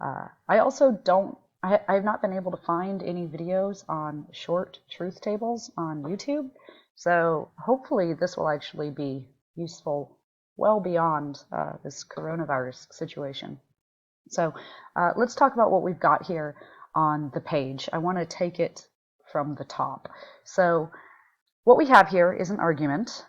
I also I have not been able to find any videos on short truth tables on YouTube, so hopefully this will actually be useful well beyond this coronavirus situation. So let's talk about what we've got here on the page. I want to take it from the top. So what we have here is an argument.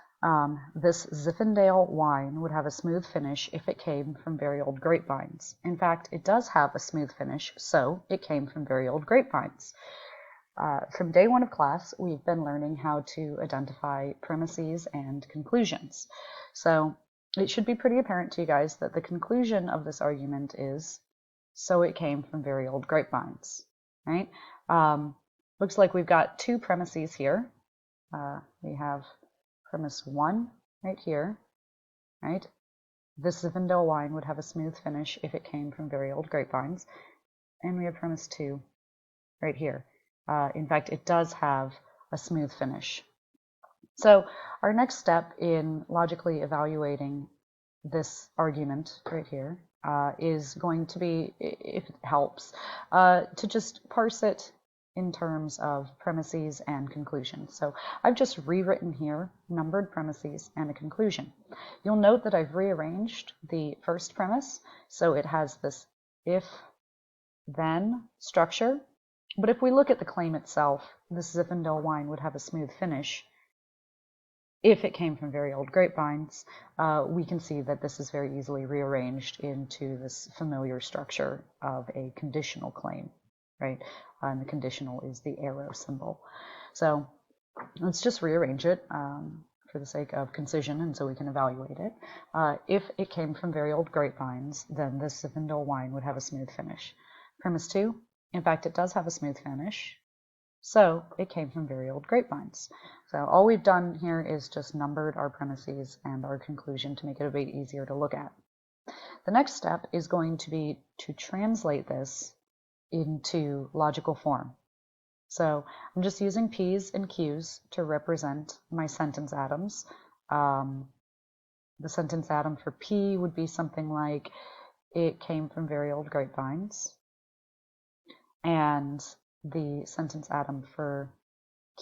This Zinfandel wine would have a smooth finish if it came from very old grapevines. In fact, it does have a smooth finish, so it came from very old grapevines. From day one of class, we've been learning how to identify premises and conclusions. So it should be pretty apparent to you guys that the conclusion of this argument is, so it came from very old grapevines, right? Looks like we've got two premises here. We have premise 1 right here, right? This Zinfandel wine would have a smooth finish if it came from very old grapevines. And we have premise 2 right here. In fact, it does have a smooth finish. So our next step in logically evaluating this argument right here is going to be, if it helps, to just parse it in terms of premises and conclusions. So I've just rewritten here numbered premises and a conclusion. You'll note that I've rearranged the first premise, so it has this if-then structure. But if we look at the claim itself, this Zinfandel wine would have a smooth finish if it came from very old grapevines. We can see that this is very easily rearranged into this familiar structure of a conditional claim, right? And the conditional is the arrow symbol. So let's just rearrange it for the sake of concision, and so we can evaluate it. If it came from very old grapevines, then this Zinfandel wine would have a smooth finish. Premise 2, in fact, it does have a smooth finish, so it came from very old grapevines. So all we've done here is just numbered our premises and our conclusion to make it a bit easier to look at. The next step is going to be to translate this into logical form. So I'm just using P's and Q's to represent my sentence atoms. The sentence atom for P would be something like, it came from very old grapevines. And the sentence atom for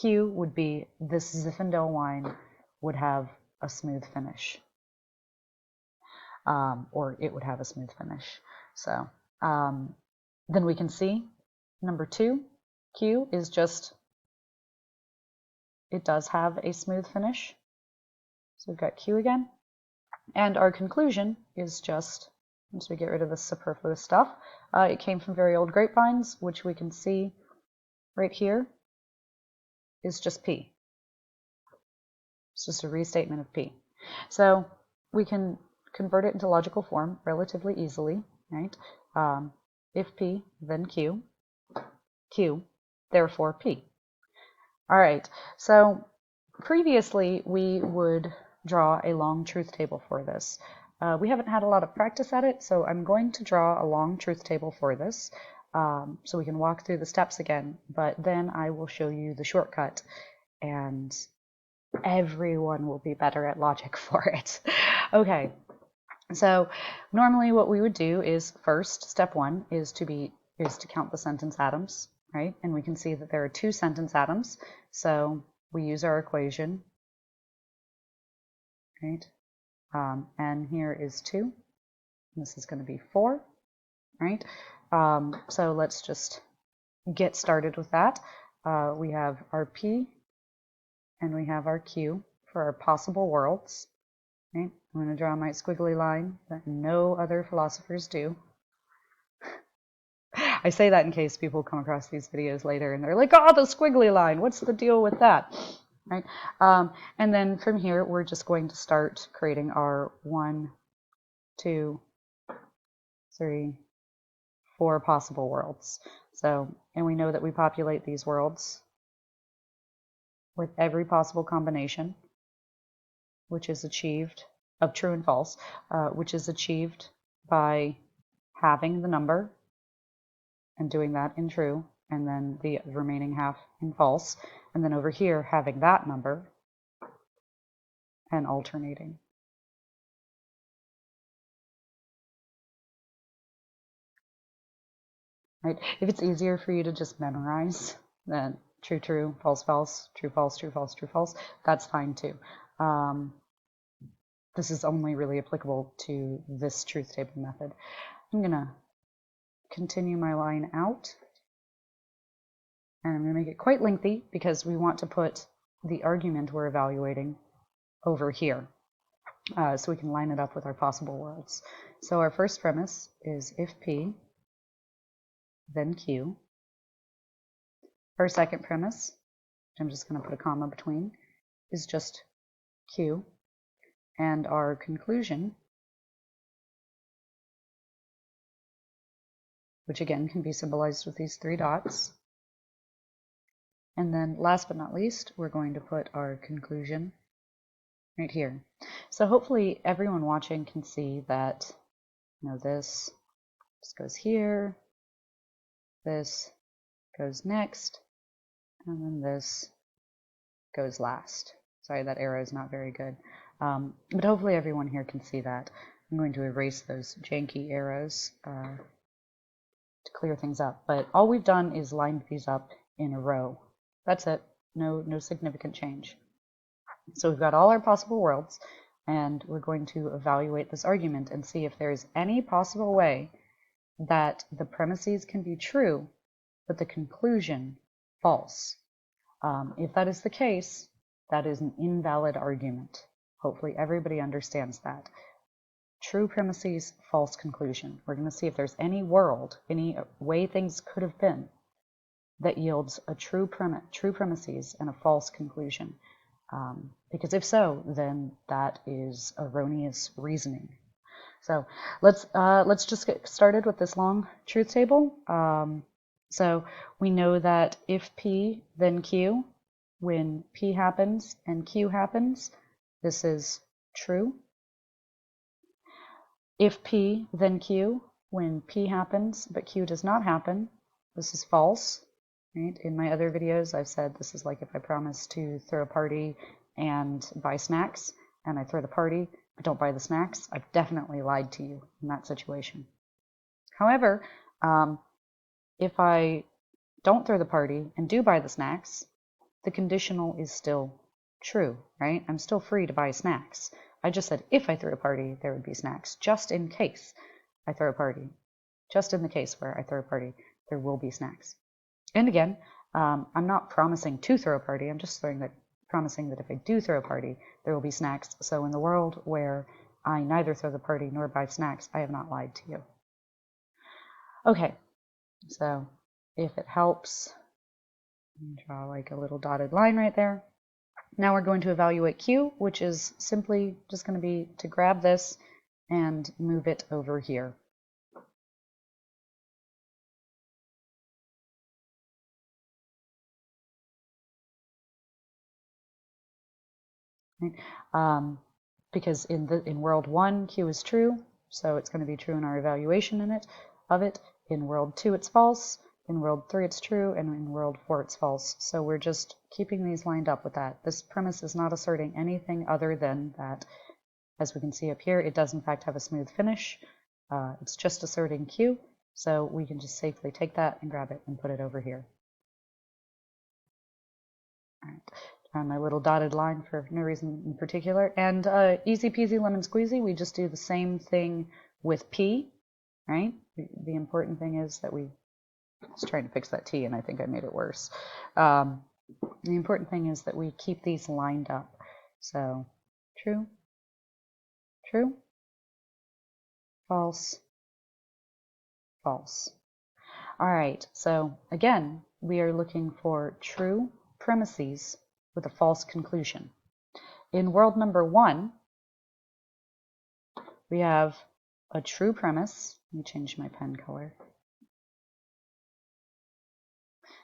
Q would be, this Zinfandel wine would have a smooth finish. Or it would have a smooth finish. So then we can see number 2, Q, is just, it does have a smooth finish. So we've got Q again. And our conclusion is just, once we get rid of this superfluous stuff, it came from very old grapevines, which we can see right here is just P. It's just a restatement of P. So we can convert it into logical form relatively easily, right? If P, then Q. Q, therefore P. All right, so previously we would draw a long truth table for this. We haven't had a lot of practice at it, so I'm going to draw a long truth table for this so we can walk through the steps again, but then I will show you the shortcut and everyone will be better at logic for it. Okay, so normally what we would do is first, step 1 is to count the sentence atoms, right? And we can see that there are 2 sentence atoms, so we use our equation, right? And here is 2, and this is going to be 4, right? So let's just get started with that. We have our P and we have our Q for our possible worlds. Right? I'm going to draw my squiggly line that no other philosophers do. I say that in case people come across these videos later and they're like, oh, the squiggly line, what's the deal with that? Right? And then from here, we're just going to start creating our 1, 2, 3, 4 possible worlds. So, and we know that we populate these worlds with every possible combination, which is achieved, of true and false, which is achieved by having the number and doing that in true, and then the remaining half in false, and then over here having that number and alternating. right? If it's easier for you to just memorize, then true, true, false, false, true, false, true, false, true, false, that's fine too. This is only really applicable to this truth table method. I'm going to continue my line out, and I'm going to make it quite lengthy because we want to put the argument we're evaluating over here, so we can line it up with our possible worlds. So our first premise is if P, then Q. Our second premise, which I'm just going to put a comma between, is just Q. And our conclusion, which again can be symbolized with these 3 dots. And then last but not least, we're going to put our conclusion right here. So hopefully everyone watching can see that, this goes here, this goes next, and then this goes last. Sorry, that arrow is not very good. But hopefully everyone here can see that. I'm going to erase those janky arrows to clear things up. But all we've done is lined these up in a row. That's it. No significant change. So we've got all our possible worlds, and we're going to evaluate this argument and see if there's any possible way that the premises can be true, but the conclusion false. If that is the case, that is an invalid argument. Hopefully everybody understands that. True premises, false conclusion. We're going to see if there's any world, any way things could have been that yields a true premises and a false conclusion. Because if so, then that is erroneous reasoning. So let's just get started with this long truth table. So we know that if P, then Q, when P happens and Q happens, this is true. If P, then Q, when P happens but Q does not happen, this is false. Right? In my other videos, I've said this is like if I promise to throw a party and buy snacks, and I throw the party but don't buy the snacks. I've definitely lied to you in that situation. However, if I don't throw the party and do buy the snacks, the conditional is still true, right? I'm still free to buy snacks. I just said if I threw a party, there would be snacks, just in case I throw a party. Just in the case where I throw a party, there will be snacks. And again, I'm not promising to throw a party. I'm just promising that if I do throw a party, there will be snacks. So in the world where I neither throw the party nor buy snacks, I have not lied to you. Okay, so if it helps, draw like a little dotted line right there. Now we're going to evaluate Q, which is simply just going to be to grab this and move it over here. Right? Because in world 1, Q is true, so it's going to be true in our evaluation of it. In world 2, it's false. In world 3, it's true, and in world 4, it's false. So we're just keeping these lined up with that. This premise is not asserting anything other than that, as we can see up here, it does in fact have a smooth finish. It's just asserting Q, so we can just safely take that and grab it and put it over here. All right. On my little dotted line for no reason in particular. And easy peasy lemon squeezy, we just do the same thing with P, right? The important thing is that I was trying to fix that T and I think I made it worse. The important thing is that we keep these lined up. So true, true, false, false. All right, so again, we are looking for true premises with a false conclusion. In world number 1, we have a true premise. Let me change my pen color.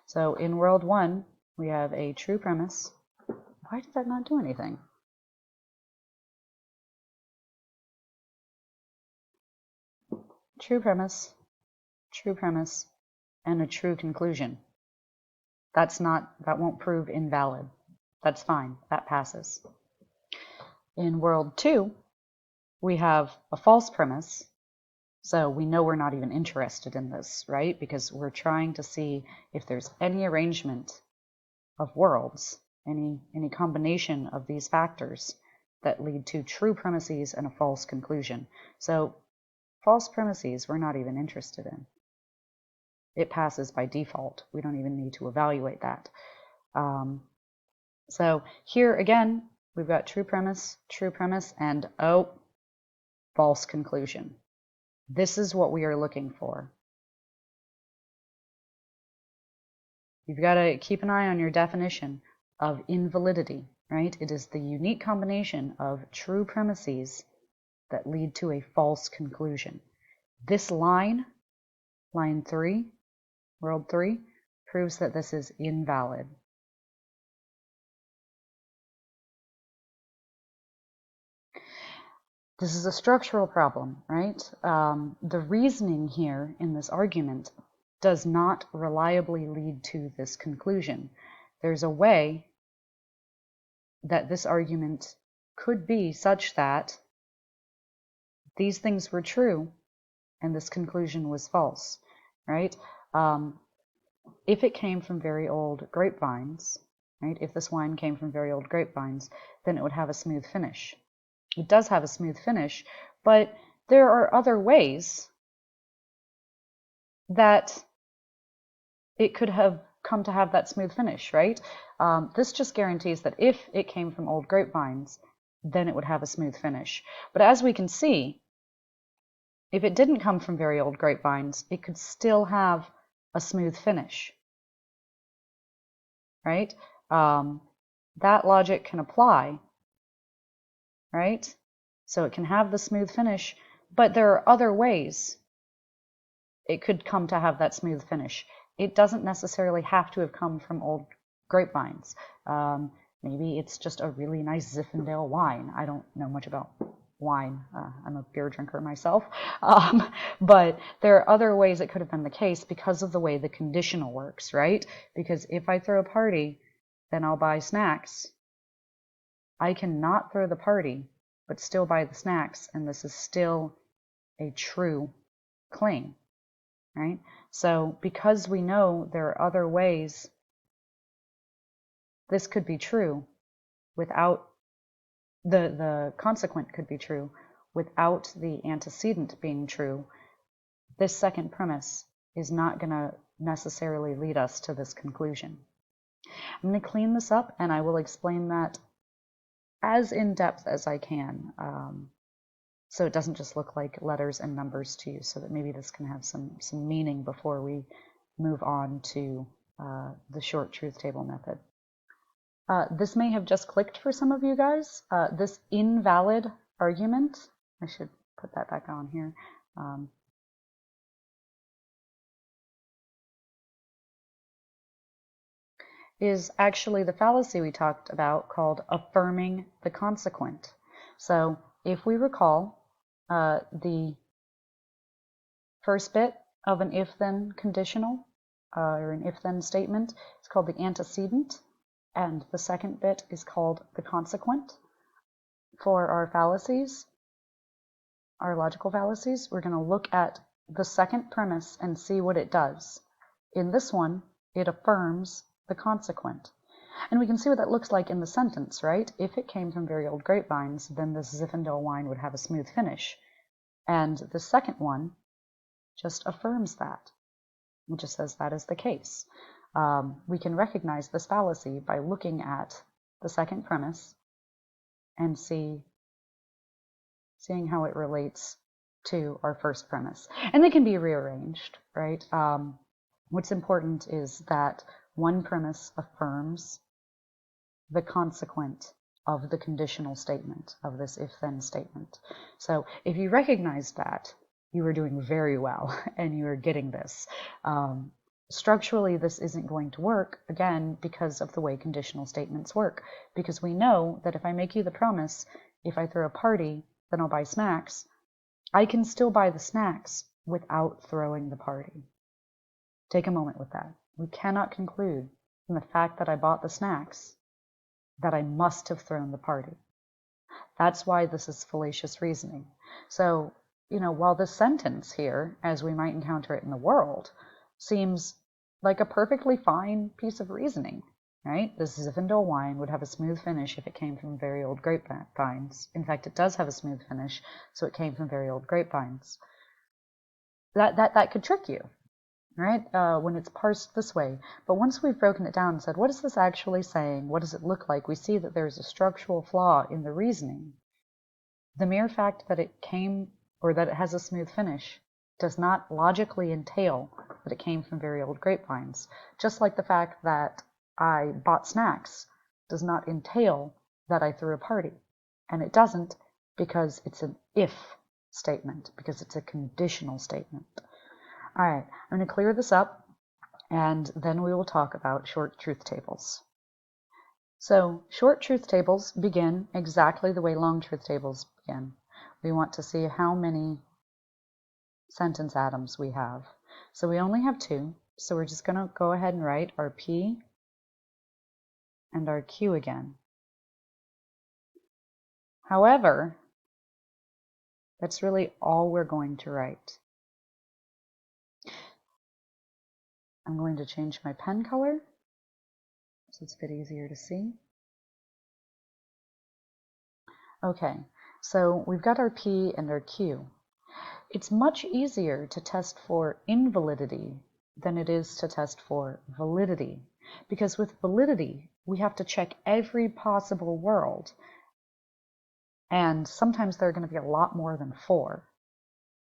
So in world 1, we have a true premise. Why did that not do anything? True premise, and a true conclusion. That won't prove invalid. That's fine, that passes. In world 2, we have a false premise. So we know we're not even interested in this, right? Because we're trying to see if there's any arrangement of worlds, any combination of these factors that lead to true premises and a false conclusion. So false premises we're not even interested in. It passes by default. We don't even need to evaluate that. So here again, we've got true premise, and false conclusion. This is what we are looking for. You've got to keep an eye on your definition of invalidity, right? It is the unique combination of true premises that lead to a false conclusion. This line 3, world 3, proves that this is invalid. This is a structural problem, right? The reasoning here in this argument does not reliably lead to this conclusion. There's a way that this argument could be such that these things were true and this conclusion was false, right? If it came from very old grapevines, right? If this wine came from very old grapevines, then it would have a smooth finish. It does have a smooth finish, but there are other ways that it could have come to have that smooth finish, right? This just guarantees that if it came from old grapevines, then it would have a smooth finish. But as we can see, if it didn't come from very old grapevines, it could still have a smooth finish, right? That logic can apply, right? So it can have the smooth finish, but there are other ways it could come to have that smooth finish. It doesn't necessarily have to have come from old grapevines. Maybe it's just a really nice Zinfandel wine. I don't know much about wine. I'm a beer drinker myself. But there are other ways it could have been the case because of the way the conditional works, right? Because if I throw a party, then I'll buy snacks. I cannot throw the party, but still buy the snacks, and this is still a true claim, right? So because we know there are other ways this could be true without the consequent could be true without the antecedent being true, this second premise is not going to necessarily lead us to this conclusion. I'm going to clean this up and I will explain that as in depth as I can, so it doesn't just look like letters and numbers to you, so that maybe this can have some meaning before we move on to the short truth table method. This may have just clicked for some of you guys. This invalid argument, I should put that back on here. Is actually the fallacy we talked about called affirming the consequent. So if we recall, the first bit of an if-then conditional or an if-then statement is called the antecedent, and the second bit is called the consequent. For our fallacies, our logical fallacies, we're going to look at the second premise and see what it does. In this one, it affirms the consequent. And we can see what that looks like in the sentence, right? If it came from very old grapevines, then this Zinfandel wine would have a smooth finish. And the second one just affirms that. It just says that is the case. We can recognize this fallacy by looking at the second premise and seeing how it relates to our first premise. And they can be rearranged, right? What's important is that one premise affirms the consequent of the conditional statement, of this if-then statement. So if you recognize that, you are doing very well and you are getting this. Structurally, this isn't going to work, again, because of the way conditional statements work. Because we know that if I make you the promise, if I throw a party, then I'll buy snacks, I can still buy the snacks without throwing the party. Take a moment with that. We cannot conclude from the fact that I bought the snacks that I must have thrown the party. That's why this is fallacious reasoning. So while the sentence here, as we might encounter it in the world, seems like a perfectly fine piece of reasoning, right? This Zinfandel wine would have a smooth finish if it came from very old grapevines. In fact, it does have a smooth finish, so it came from very old grapevines. That could trick you, right? When it's parsed this way. But once we've broken it down and said, what is this actually saying? What does it look like? We see that there's a structural flaw in the reasoning. The mere fact that it came, or that it has a smooth finish, does not logically entail that it came from very old grapevines. Just like the fact that I bought snacks does not entail that I threw a party. And it doesn't, because it's an if statement, because it's a conditional statement. All right, I'm going to clear this up, and then we will talk about short truth tables. So short truth tables begin exactly the way long truth tables begin. We want to see how many sentence atoms we have. So we only have 2, so we're just going to go ahead and write our P and our Q again. However, that's really all we're going to write. I'm going to change my pen color so it's a bit easier to see. Okay, so we've got our P and our Q. It's much easier to test for invalidity than it is to test for validity, because with validity, we have to check every possible world, and sometimes there are going to be a lot more than 4.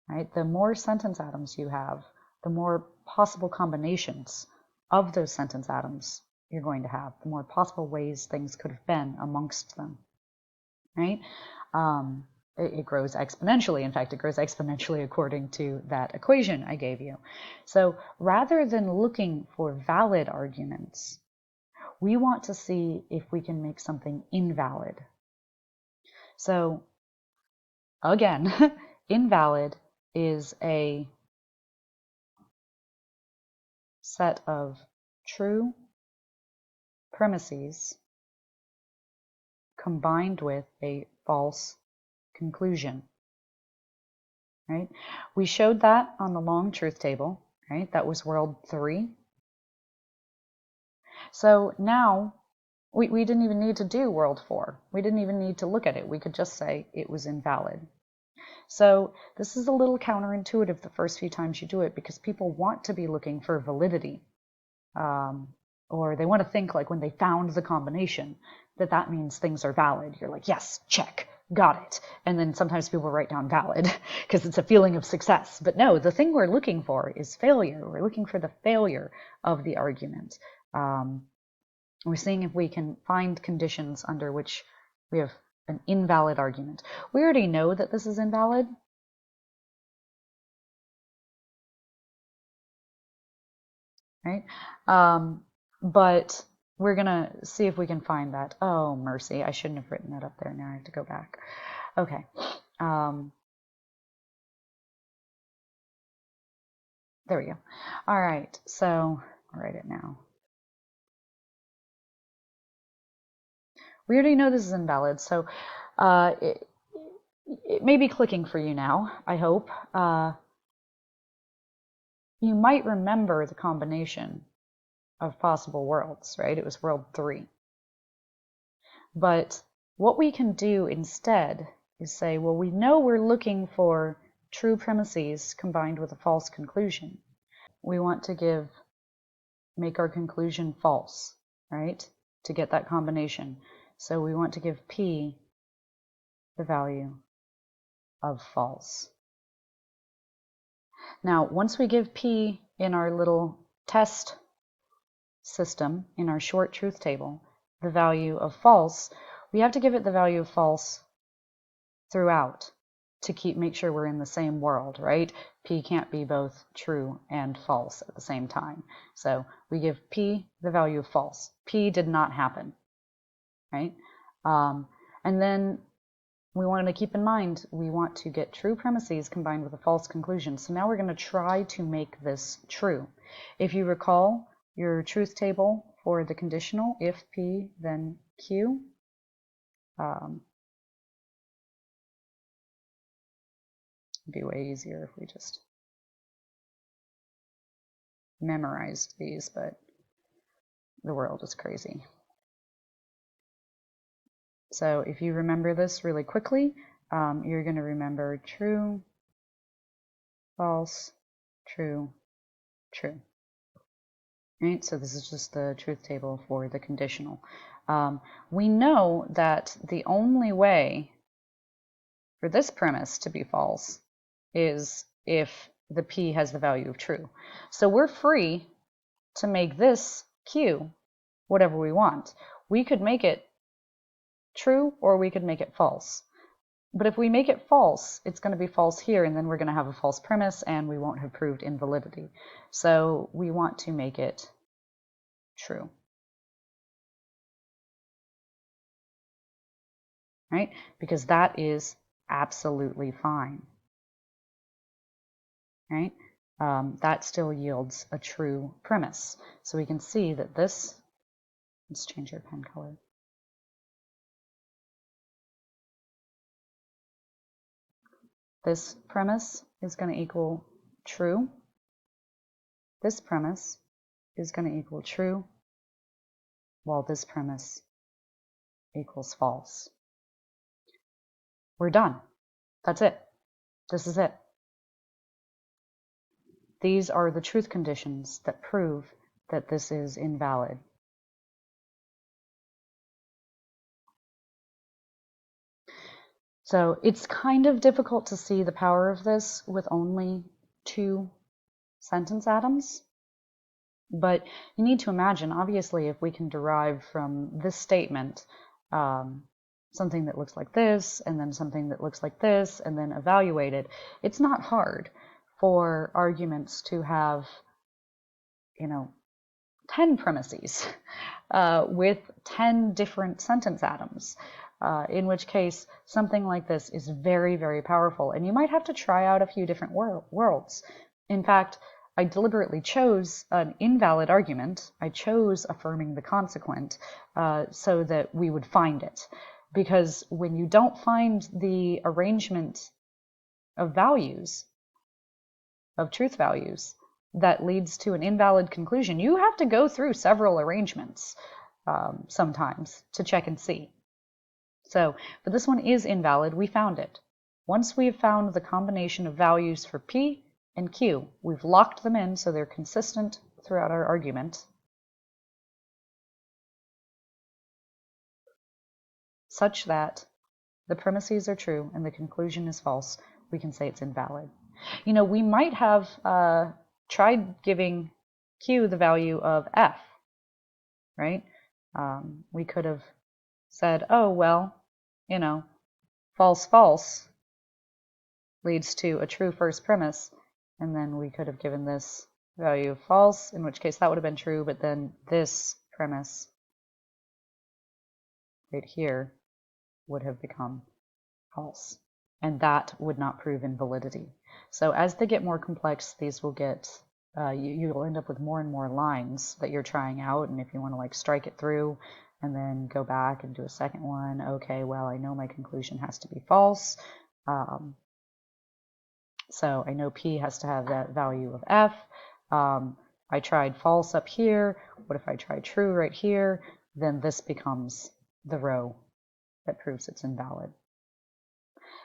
Right? The more sentence atoms you have, the more possible combinations of those sentence atoms you're going to have, the more possible ways things could have been amongst them. Right? It grows exponentially. In fact, it grows exponentially according to that equation I gave you. So rather than looking for valid arguments, we want to see if we can make something invalid. So again, invalid is a set of true premises combined with a false conclusion. Right? We showed that on the long truth table, right? That was world 3. So now we didn't even need to do world 4. We didn't even need to look at it. We could just say it was invalid. So this is a little counterintuitive the first few times you do it, because people want to be looking for validity. Or they want to think like when they found the combination that means things are valid. You're like, yes, check, got it. And then sometimes people write down valid because it's a feeling of success. But no, the thing we're looking for is failure. We're looking for the failure of the argument. We're seeing if we can find conditions under which we have an invalid argument. We already know that this is invalid. Right? But we're going to see if we can find that. Oh, mercy. I shouldn't have written that up there. Now I have to go back. Okay. There we go. All right. So I'll write it now. We already know this is invalid. So it may be clicking for you now, I hope. You might remember the combination of possible worlds, right? It was world 3. But what we can do instead is say, well, we know we're looking for true premises combined with a false conclusion. We want to make our conclusion false, right? To get that combination. So we want to give P the value of false. Now, once we give P in our little test system, in our short truth table, the value of false, we have to give it the value of false throughout to make sure we're in the same world, right? P can't be both true and false at the same time. So we give P the value of false. P did not happen, right? And then we want to keep in mind, we want to get true premises combined with a false conclusion. So now we're going to try to make this true. If you recall your truth table for the conditional, if P, then Q, It'd be way easier if we just memorized these, but the world is crazy. So if you remember this really quickly, you're going to remember true, false, true, true. Right? So this is just the truth table for the conditional. We know that the only way for this premise to be false is if the P has the value of true. So we're free to make this Q whatever we want. We could make it true or we could make it false. But if we make it false, it's going to be false here, and then we're going to have a false premise, and we won't have proved invalidity. So we want to make it true. Right? Because that is absolutely fine. Right? That still yields a true premise. So we can see that this, let's change our pen color. This premise is going to equal true. This premise is going to equal true, while this premise equals false. We're done. That's it. This is it. These are the truth conditions that prove that this is invalid. So it's kind of difficult to see the power of this with only 2 sentence atoms. But you need to imagine, obviously, if we can derive from this statement something that looks like this, and then something that looks like this, and then evaluate it, it's not hard for arguments to have, 10 premises with 10 different sentence atoms. In which case, something like this is very, very powerful. And you might have to try out a few different worlds. In fact, I deliberately chose an invalid argument. I chose affirming the consequent so that we would find it. Because when you don't find the arrangement of values, of truth values, that leads to an invalid conclusion, you have to go through several arrangements sometimes to check and see. So, but this one is invalid. We found it. Once we've found the combination of values for P and Q, we've locked them in so they're consistent throughout our argument, such that the premises are true and the conclusion is false. We can say it's invalid. We might have tried giving Q the value of F, right? We could have said, oh, well, false, false leads to a true first premise, and then we could have given this value of false, in which case that would have been true, but then this premise right here would have become false, and that would not prove invalidity. So as they get more complex, these will get, you'll end up with more and more lines that you're trying out, and if you want to strike it through and then go back and do a second one, okay, well, I know my conclusion has to be false, so I know P has to have that value of F. I tried false up here. What if I try true right here? Then this becomes the row that proves it's invalid.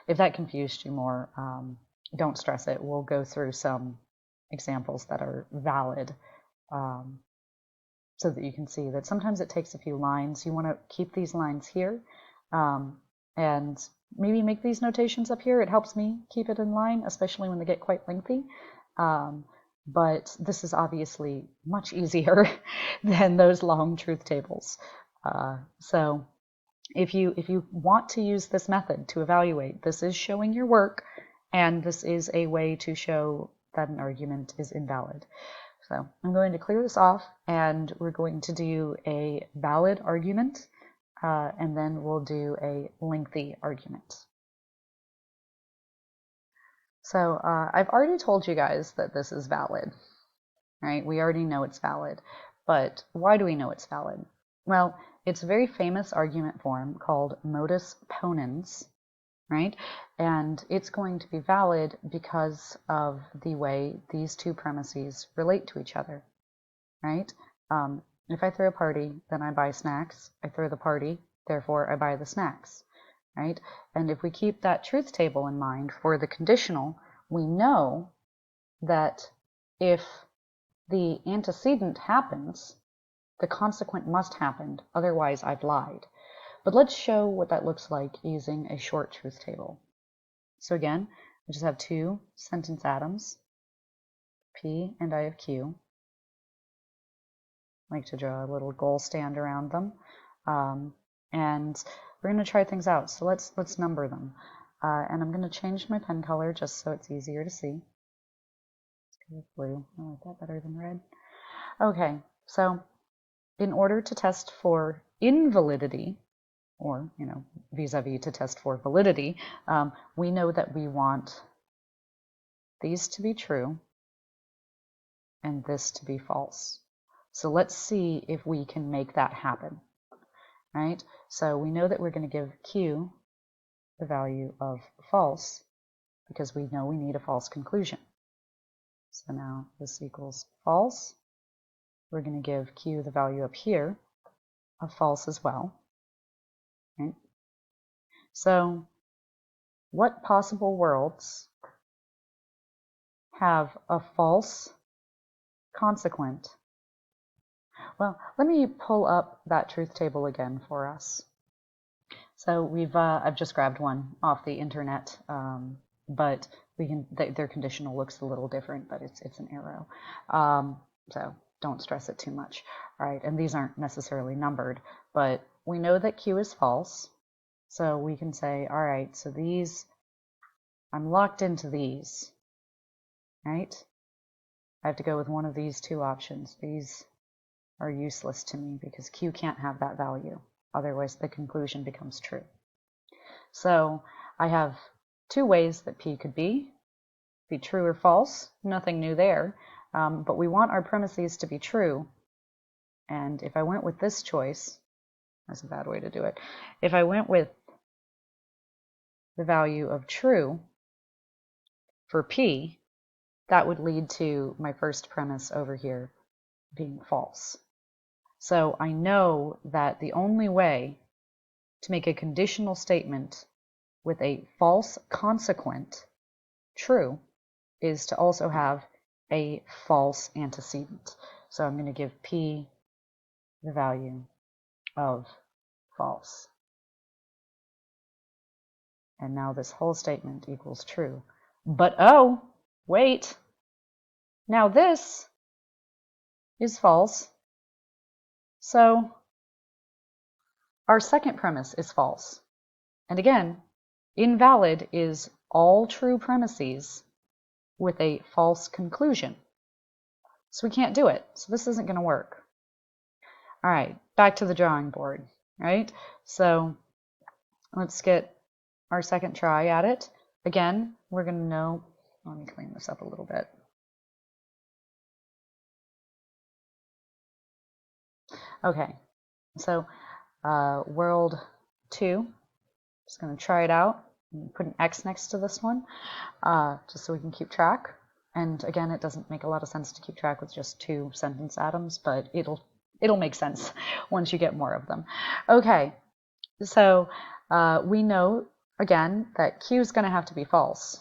If that confused you more, don't stress it. We'll go through some examples that are valid so that you can see that sometimes it takes a few lines. You want to keep these lines here and maybe make these notations up here. It helps me keep it in line, especially when they get quite lengthy. But this is obviously much easier than those long truth tables. So if you want to use this method to evaluate, this is showing your work, and this is a way to show that an argument is invalid. So I'm going to clear this off, and we're going to do a valid argument, and then we'll do a lengthy argument. So I've already told you guys that this is valid, right? We already know it's valid, but why do we know it's valid? Well, it's a very famous argument form called Modus Ponens, right? And it's going to be valid because of the way these two premises relate to each other, right? If I throw a party, then I buy snacks. I throw the party, therefore I buy the snacks, right? And if we keep that truth table in mind for the conditional, we know that if the antecedent happens, the consequent must happen, otherwise I've lied. But let's show what that looks like using a short truth table. So again, we just have two sentence atoms, P and I of Q. I like to draw a little goal stand around them. And we're going to try things out. So let's number them. And I'm going to change my pen color just so it's easier to see. Let's go with blue. I like that better than red. Okay, so in order to test for invalidity, or, vis-a-vis to test for validity, we know that we want these to be true and this to be false. So let's see if we can make that happen, right? So we know that we're going to give Q the value of false because we know we need a false conclusion. So now this equals false. We're going to give Q the value up here of false as well. Right? So what possible worlds have a false consequent? Well, let me pull up that truth table again for us. So I've just grabbed one off the internet, but their conditional looks a little different, but it's an arrow. So don't stress it too much. All right, and these aren't necessarily numbered, but we know that Q is false. So we can say, all right, so these, I'm locked into these, right? I have to go with one of these two options. These are useless to me because Q can't have that value. Otherwise, the conclusion becomes true. So I have two ways that P could be true or false. Nothing new there. But we want our premises to be true. And if I went with this choice, that's a bad way to do it. If I went with the value of true for P, that would lead to my first premise over here being false. So I know that the only way to make a conditional statement with a false consequent true is to also have a false antecedent. So I'm going to give P the value of false. And now this whole statement equals true. But oh, wait, now this is false. So our second premise is false. And again, invalid is all true premises with a false conclusion. So we can't do it. So this isn't going to work. All right, back to the drawing board, right? So let's get our second try at it. Again, we're going to know, let me clean this up a little bit. Okay, so world 2, just going to try it out. Put an X next to this one, just so we can keep track. And again, it doesn't make a lot of sense to keep track with just two sentence atoms, but it'll make sense once you get more of them. Okay, so we know, again, that Q is going to have to be false.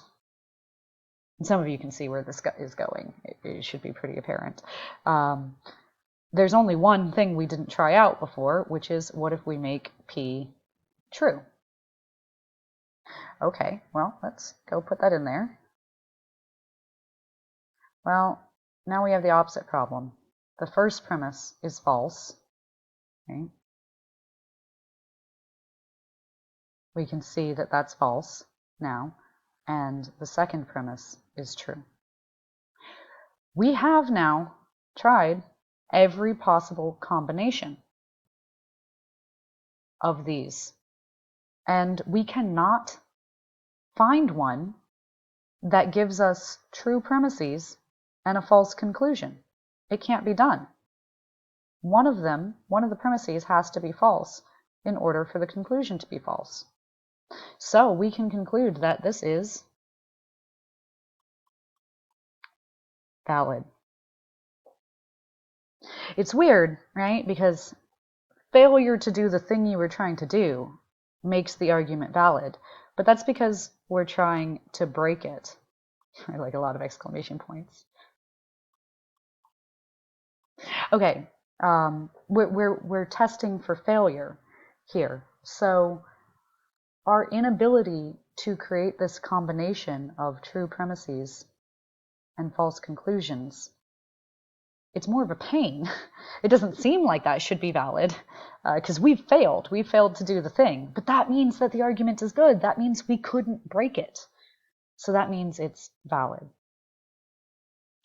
And some of you can see where this is going. It should be pretty apparent. There's only one thing we didn't try out before, which is what if we make P true? Okay, well, let's go put that in there. Well, now we have the opposite problem. The first premise is false. Okay. We can see that that's false now, and the second premise is true. We have now tried every possible combination of these, and we cannot find one that gives us true premises and a false conclusion. It can't be done. One of the premises has to be false in order for the conclusion to be false. So we can conclude that this is valid. It's weird, right? Because failure to do the thing you were trying to do makes the argument valid, but that's because we're trying to break it. I like a lot of exclamation points. Okay, we're testing for failure here. So our inability to create this combination of true premises and false conclusions, it's more of a pain. It doesn't seem like that should be valid because we've failed to do the thing, but that means that the argument is good. That means we couldn't break it. So that means it's valid.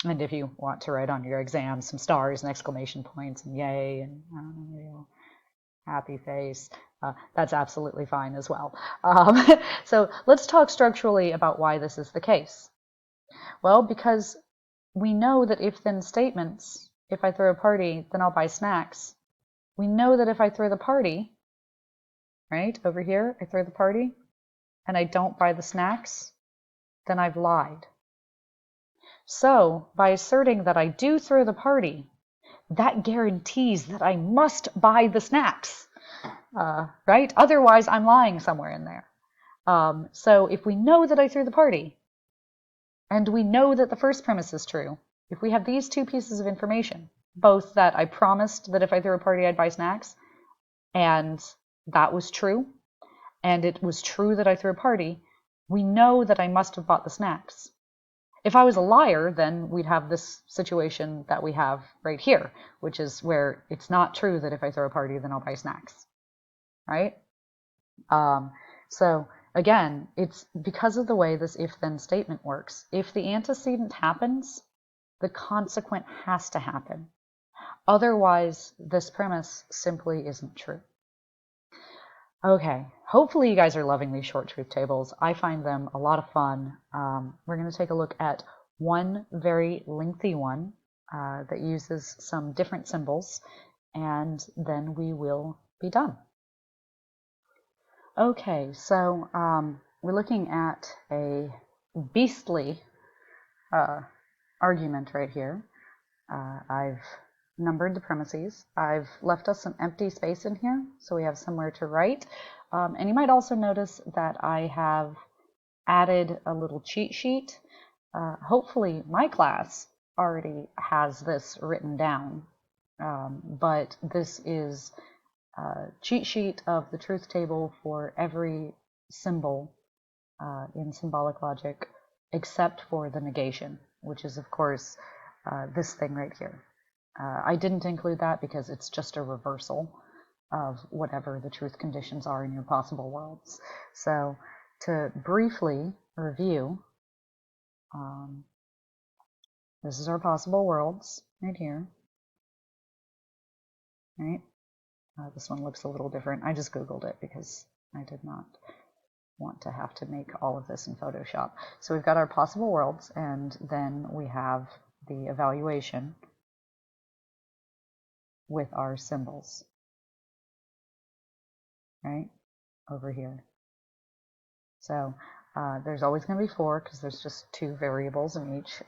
And if you want to write on your exam some stars and exclamation points and yay and happy face, that's absolutely fine as well. So let's talk structurally about why this is the case. Well, because we know that if-then statements, if I throw a party, then I'll buy snacks. We know that if I throw the party, right, over here, I throw the party, and I don't buy the snacks, then I've lied. So, by asserting that I do throw the party, that guarantees that I must buy the snacks, right? Otherwise, I'm lying somewhere in there. So if we know that I threw the party, and we know that the first premise is true, if we have these two pieces of information, both that I promised that if I threw a party I'd buy snacks, and that was true, and it was true that I threw a party, we know that I must have bought the snacks. If I was a liar, then we'd have this situation that we have right here, which is where it's not true that if I throw a party, then I'll buy snacks, right? So again, it's because of the way this if-then statement works. If the antecedent happens, the consequent has to happen. Otherwise, this premise simply isn't true. Okay, hopefully you guys are loving these short truth tables. I find them a lot of fun. We're going to take a look at one very lengthy one that uses some different symbols, and then we will be done. Okay, so we're looking at a beastly argument right here. I've numbered the premises. I've left us some empty space in here, so we have somewhere to write. And you might also notice that I have added a little cheat sheet. Hopefully my class already has this written down, but this is a cheat sheet of the truth table for every symbol in symbolic logic except for the negation, which is of course this thing right here. I didn't include that because it's just a reversal of whatever the truth conditions are in your possible worlds. So to briefly review, this is our possible worlds right here, right? This one looks a little different. I just Googled it because I did not want to have to make all of this in Photoshop. So we've got our possible worlds, and then we have the evaluation with our symbols, right, over here. So there's always going to be 4 because there's just 2 variables in each.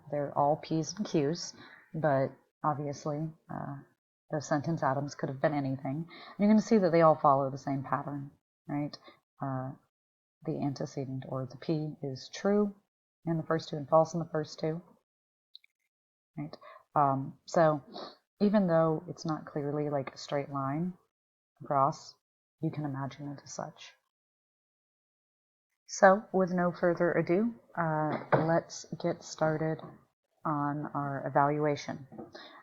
They're all P's and Q's, but obviously the sentence atoms could have been anything. And you're going to see that they all follow the same pattern, right? The antecedent, or the P, is true in the first 2 and false in the first 2, right? So even though it's not clearly like a straight line across, you can imagine it as such. So with no further ado, let's get started on our evaluation.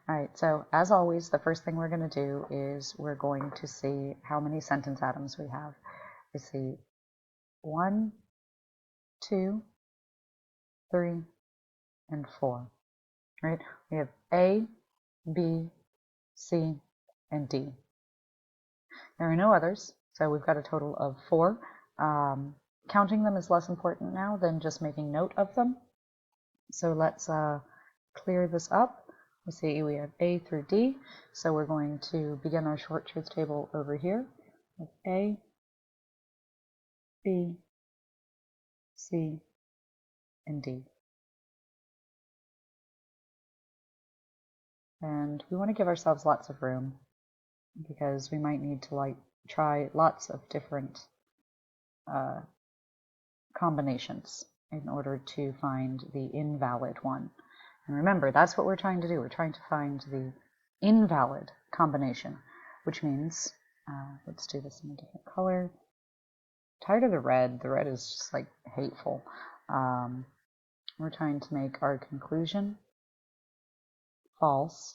All right, so as always, the first thing we're going to do is we're going to see how many sentence atoms we have. We see 1, 2, 3, and 4, right? We have A, B, C, and D. There are no others, so we've got a total of 4. Counting them is less important now than just making note of them. So let's clear this up. We see we have A through D, so we're going to begin our short truth table over here with A, B, C, and D. And we want to give ourselves lots of room because we might need to try lots of different combinations in order to find the invalid one. And remember, that's what we're trying to do. We're trying to find the invalid combination, which means, let's do this in a different color. Tired of the red. The red is just like hateful. We're trying to make our conclusion false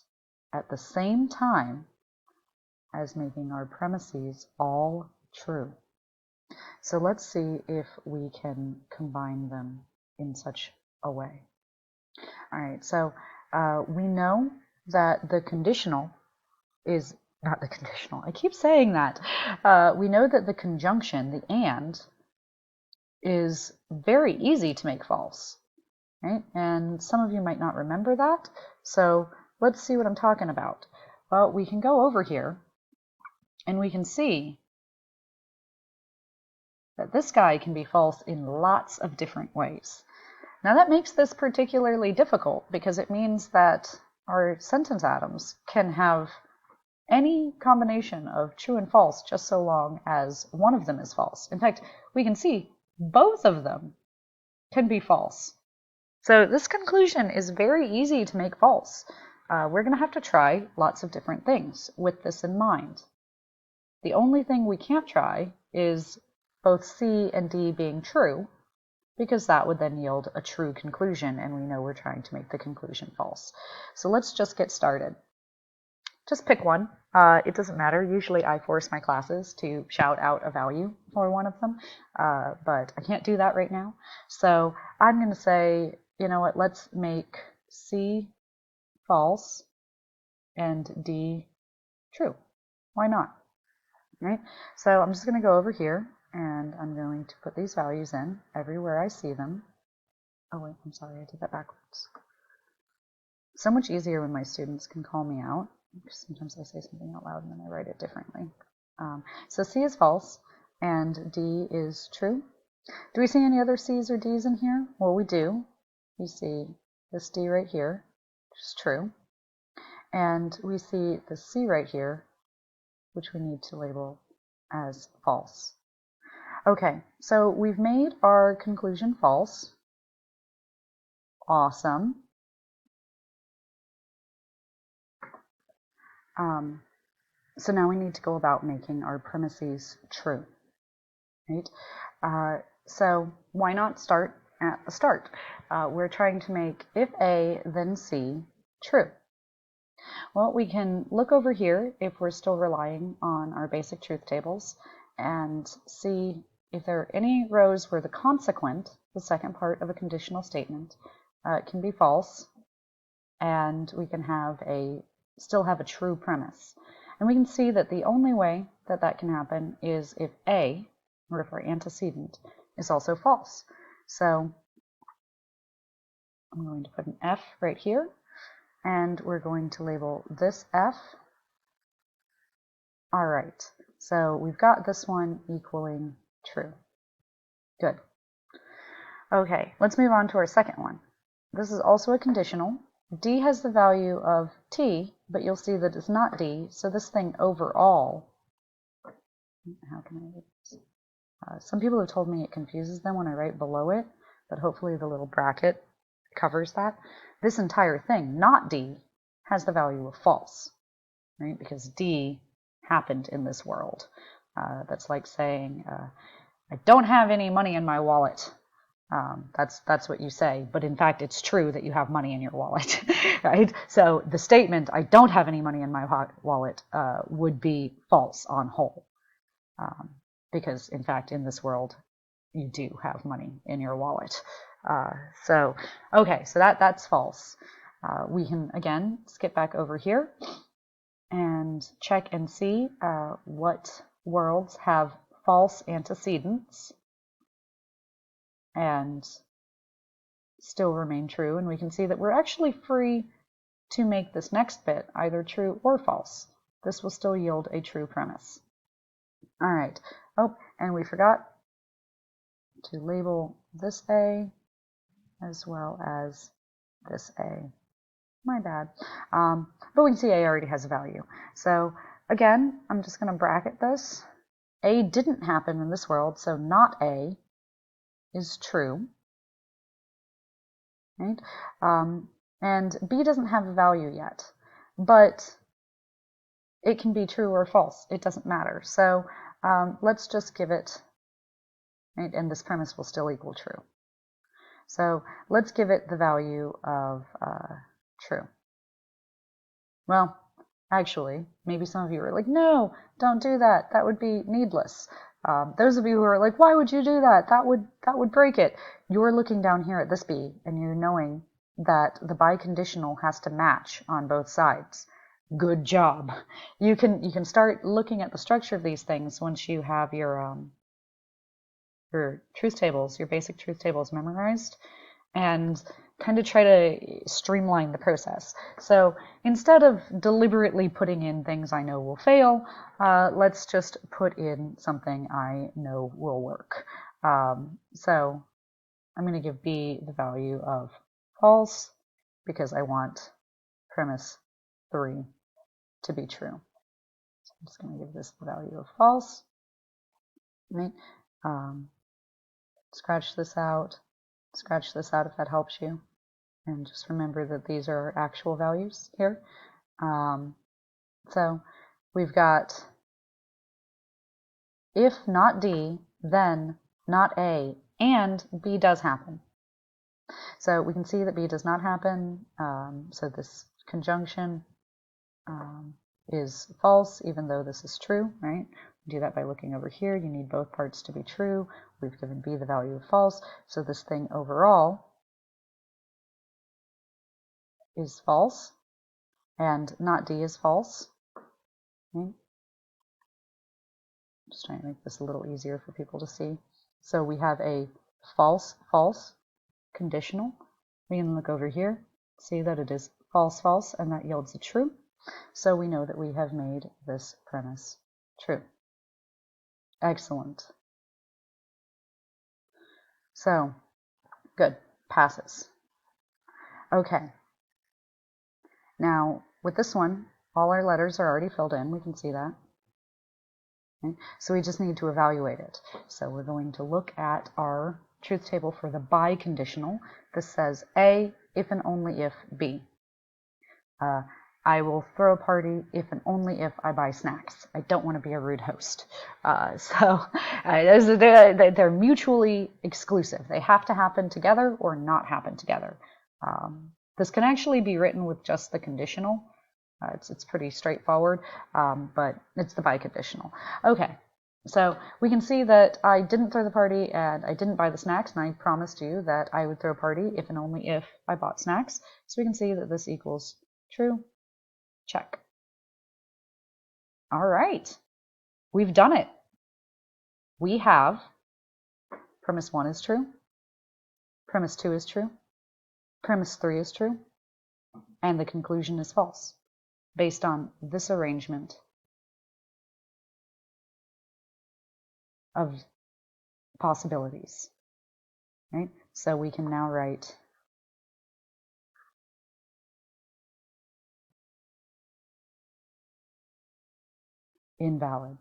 at the same time as making our premises all true. So let's see if we can combine them in such a way. All right, so we know that the conditional is not the conditional. I keep saying that. We know that the conjunction, the and, is very easy to make false, right? And some of you might not remember that. So let's see what I'm talking about. Well, we can go over here and we can see that this guy can be false in lots of different ways. Now that makes this particularly difficult because it means that our sentence atoms can have any combination of true and false just so long as one of them is false. In fact, we can see both of them can be false. So this conclusion is very easy to make false. We're going to have to try lots of different things with this in mind. The only thing we can't try is both C and D being true, because that would then yield a true conclusion, and we know we're trying to make the conclusion false. So let's just get started. Just pick one. It doesn't matter. Usually I force my classes to shout out a value for one of them, but I can't do that right now. So I'm going to say, you know what, let's make C false and D true. Why not? Right? So I'm just going to go over here and I'm going to put these values in everywhere I see them. Oh wait, I'm sorry, I did that backwards. So much easier when my students can call me out. Sometimes I say something out loud and then I write it differently. So C is false and D is true. Do we see any other C's or D's in here? Well, we do. We see this D right here, which is true. And we see the C right here, which we need to label as false. Okay, so we've made our conclusion false. Awesome. So now we need to go about making our premises true, right? So why not start at the start? We're trying to make if A, then C true. Well, we can look over here if we're still relying on our basic truth tables and see if there are any rows where the consequent, the second part of a conditional statement, can be false, and we can have still have a true premise. And we can see that the only way that that can happen is if A, or if our antecedent, is also false. So I'm going to put an F right here, and we're going to label this F. All right, so we've got this one equaling true. Good. Okay, let's move on to our second one. This is also a conditional. D has the value of T, but you'll see that it's not D, so this thing overall, how can I read this? Some people have told me it confuses them when I write below it, but hopefully the little bracket covers that. This entire thing, not D, has the value of false, right? Because D happened in this world. That's like saying, I don't have any money in my wallet. That's what you say, but in fact it's true that you have money in your wallet, right? So the statement, I don't have any money in my wallet, would be false on whole, because in fact in this world you do have money in your wallet. Okay, so that's false. We can again skip back over here and check and see what worlds have false antecedents and still remain true, and we can see that we're actually free to make this next bit either true or false. This will still yield a true premise. All right. Oh, and we forgot to label this A as well as this A. My bad. But we can see A already has a value. So again, I'm just going to bracket this. A didn't happen in this world, so not A is true. Right? And B doesn't have a value yet, but it can be true or false. It doesn't matter. So let's just give it, right, and this premise will still equal true. So let's give it the value of true. Well, actually, maybe some of you are like, no, don't do that. That would be needless. Those of you who are like, why would you do that? That would break it. You're looking down here at this B, and you're knowing that the biconditional has to match on both sides. Good job. You can start looking at the structure of these things once you have your truth tables, your basic truth tables memorized, and kind of try to streamline the process. So instead of deliberately putting in things I know will fail, let's just put in something I know will work. So I'm going to give B the value of false because I want premise 3 to be true. So I'm just going to give this the value of false. Right? Scratch this out if that helps you. And just remember that these are actual values here. So we've got if not D, then not A, and B does happen. So we can see that B does not happen. So this conjunction is false, even though this is true, right? We do that by looking over here. You need both parts to be true. We've given B the value of false. So this thing overall is false, and not D is false. Okay. Just trying to make this a little easier for people to see. So we have a false, false conditional. We can look over here, see that it is false, false, and that yields a true. So we know that we have made this premise true. Excellent. So, good. Passes. Okay. Now, with this one, all our letters are already filled in. We can see that. Okay. So we just need to evaluate it. So we're going to look at our truth table for the biconditional. This says A, if and only if B. I will throw a party if and only if I buy snacks. I don't want to be a rude host. They're mutually exclusive. They have to happen together or not happen together. This can actually be written with just the conditional. It's pretty straightforward, but it's the biconditional. Okay, so we can see that I didn't throw the party and I didn't buy the snacks, and I promised you that I would throw a party if and only if I bought snacks. So we can see that this equals true. Check. All right, we've done it. We have premise 1 is true, premise 2 is true, premise 3 is true, and the conclusion is false, based on this arrangement of possibilities. Right? So we can now write invalid.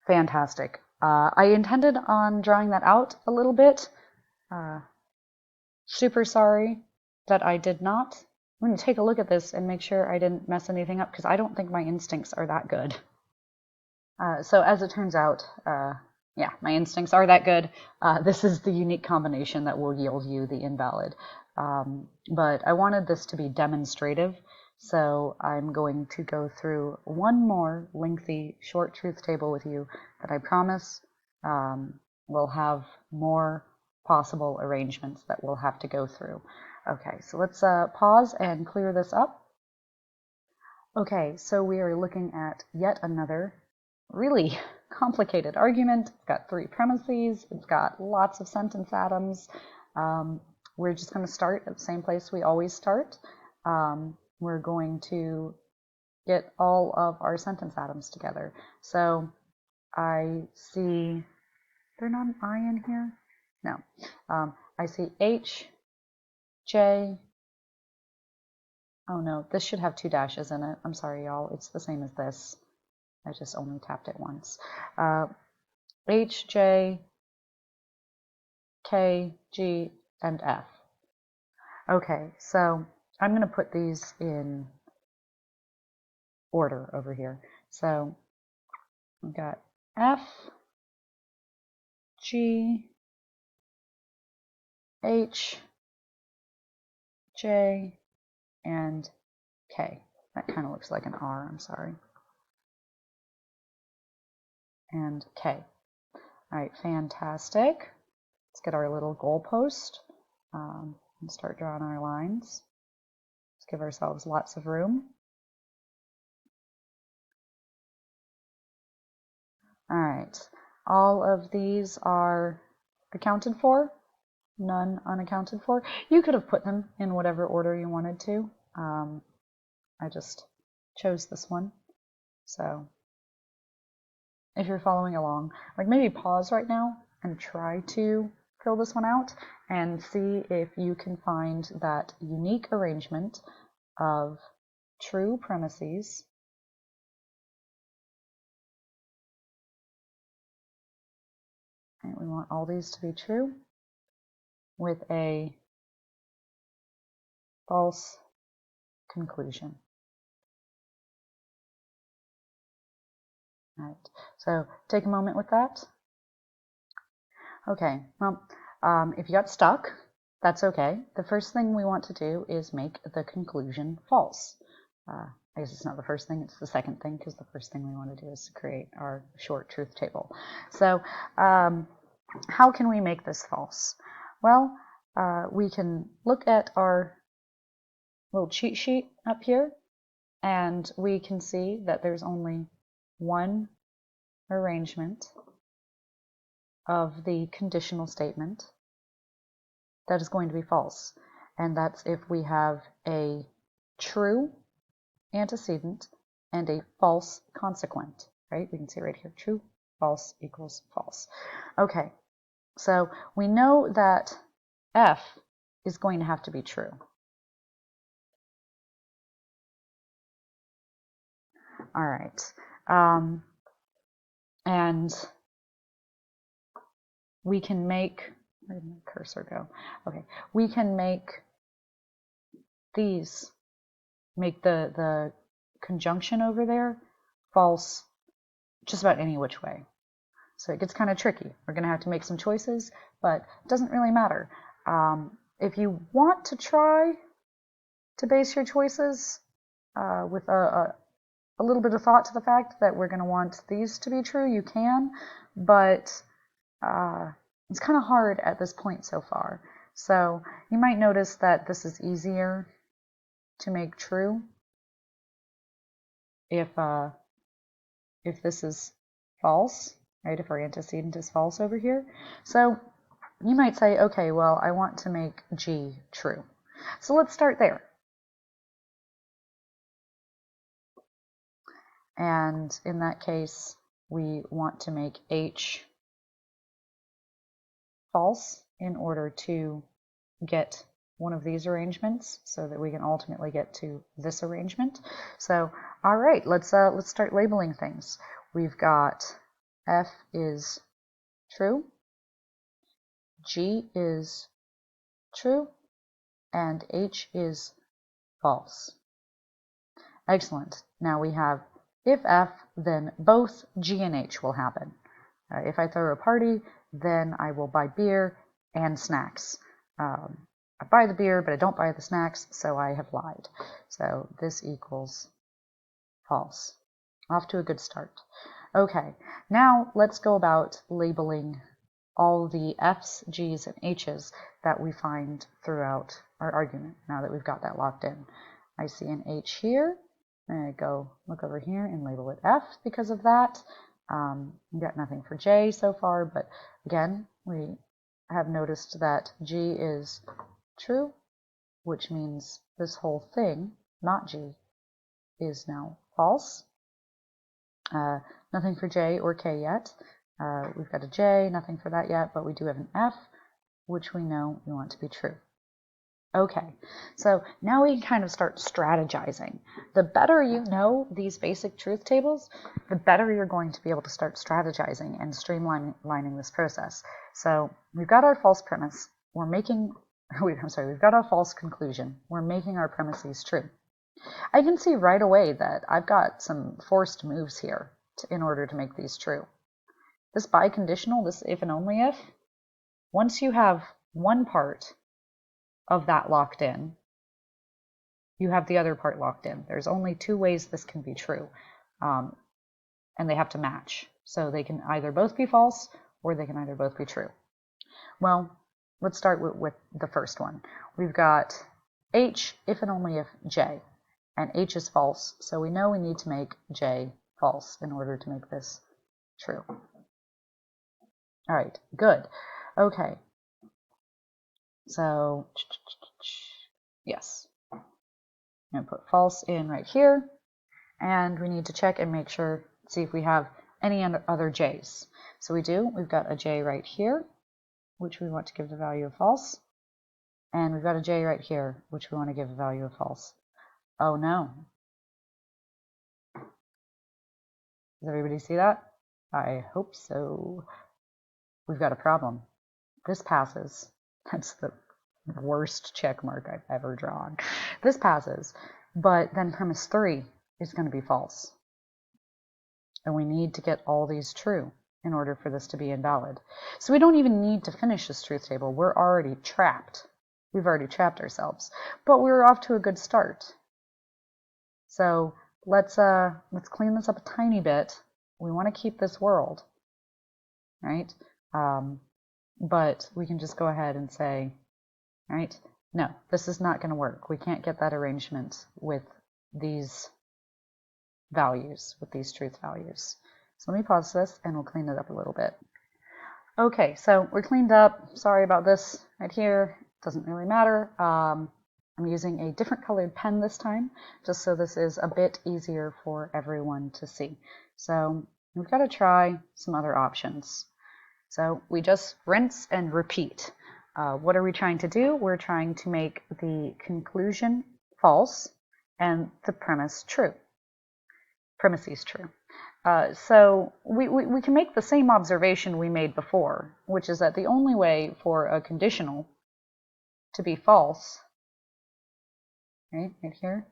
Fantastic. I intended on drawing that out a little bit. Super sorry that I did not. I'm going to take a look at this and make sure I didn't mess anything up, because I don't think my instincts are that good. So as it turns out, yeah, my instincts are that good. This is the unique combination that will yield you the invalid. But I wanted this to be demonstrative, so I'm going to go through one more lengthy short truth table with you that I promise will have more possible arrangements that we'll have to go through. Okay, so let's pause and clear this up. Okay, so we are looking at yet another really complicated argument. It's got 3 premises. It's got lots of sentence atoms. We're just going to start at the same place we always start. We're going to get all of our sentence atoms together. So I see there not an I in here? No. I see H, J. Oh no, this should have 2 dashes in it. I'm sorry, y'all. It's the same as this. I just only tapped it once. H, J, K, G, and F. Okay, so I'm going to put these in order over here. So we've got F, G, H, J, and K. That kind of looks like an R, I'm sorry. And K. All right, fantastic. Let's get our little goalpost and start drawing our lines. Let's give ourselves lots of room. All right, all of these are accounted for, none unaccounted for. You could have put them in whatever order you wanted to. I just chose this one. So if you're following along, like maybe pause right now and try to fill this one out and see if you can find that unique arrangement of true premises and we want all these to be true with a false conclusion. All right, so take a moment with that. Okay, well, if you got stuck, that's okay. The first thing we want to do is make the conclusion false. I guess it's not the first thing, it's the second thing, because the first thing we want to do is to create our short truth table. So how can we make this false? Well, we can look at our little cheat sheet up here, and we can see that there's only one arrangement of the conditional statement that is going to be false, and that's if we have a true antecedent and a false consequent, right? We can see right here, true, false equals false. Okay, so we know that F is going to have to be true. All right, and we can make, where did my cursor go? Okay, we can make these, make the conjunction over there false just about any which way. So it gets kind of tricky. We're going to have to make some choices, but it doesn't really matter. If you want to try to base your choices with a little bit of thought to the fact that we're going to want these to be true, you can, but it's kind of hard at this point so far. So you might notice that this is easier to make true if this is false, right? If our antecedent is false over here. So you might say, okay, well, I want to make G true. So let's start there. And in that case, we want to make H false in order to get one of these arrangements so that we can ultimately get to this arrangement. So, all right, let's start labeling things. We've got F is true, G is true, and H is false. Excellent. Now we have if F, then both G and H will happen. If I throw a party, then I will buy beer and snacks. I buy the beer, but I don't buy the snacks, so I have lied. So this equals false. Off to a good start. Okay, now let's go about labeling all the F's, G's, and H's that we find throughout our argument, now that we've got that locked in. I see an H here. I'm going to go look over here and label it F because of that. We got nothing for J so far, but again, we have noticed that G is true, which means this whole thing, not G, is now false. Nothing for J or K yet. We've got a J, nothing for that yet, but we do have an F, which we know we want to be true. Okay, so now we can kind of start strategizing. The better you know these basic truth tables, the better you're going to be able to start strategizing and streamlining this process. So we've got our false premise. We've got our false conclusion. We're making our premises true. I can see right away that I've got some forced moves here in order to make these true. This biconditional, this if and only if, once you have one part of that locked in, you have the other part locked in. There's only two ways this can be true, and they have to match. So they can either both be false or they can either both be true. Well, let's start with the first one. We've got H if and only if J, and H is false, so we know we need to make J false in order to make this true. All right, good. Okay. So, yes. I'm going to put false in right here, and we need to check and make sure, see if we have any other J's. So we do. We've got a J right here, which we want to give the value of false, and we've got a J right here, which we want to give the value of false. Oh no. Does everybody see that? I hope so. We've got a problem. This passes. That's the worst check mark I've ever drawn. This passes, but then premise 3 is going to be false. And we need to get all these true in order for this to be invalid. So we don't even need to finish this truth table. We're already trapped. We've already trapped ourselves. But we're off to a good start. So let's clean this up a tiny bit. We want to keep this world, right? But we can just go ahead and say, right, no, this is not going to work. We can't get that arrangement with these values, with these truth values. So let me pause this and we'll clean it up a little bit. Okay, so we're cleaned up. Sorry about this right here. Doesn't really matter. I'm using a different colored pen this time, just so this is a bit easier for everyone to see. So we've got to try some other options. So we just rinse and repeat. What are we trying to do? We're trying to make the conclusion false and the premise true. Premises true. So we can make the same observation we made before, which is that the only way for a conditional to be false, right here,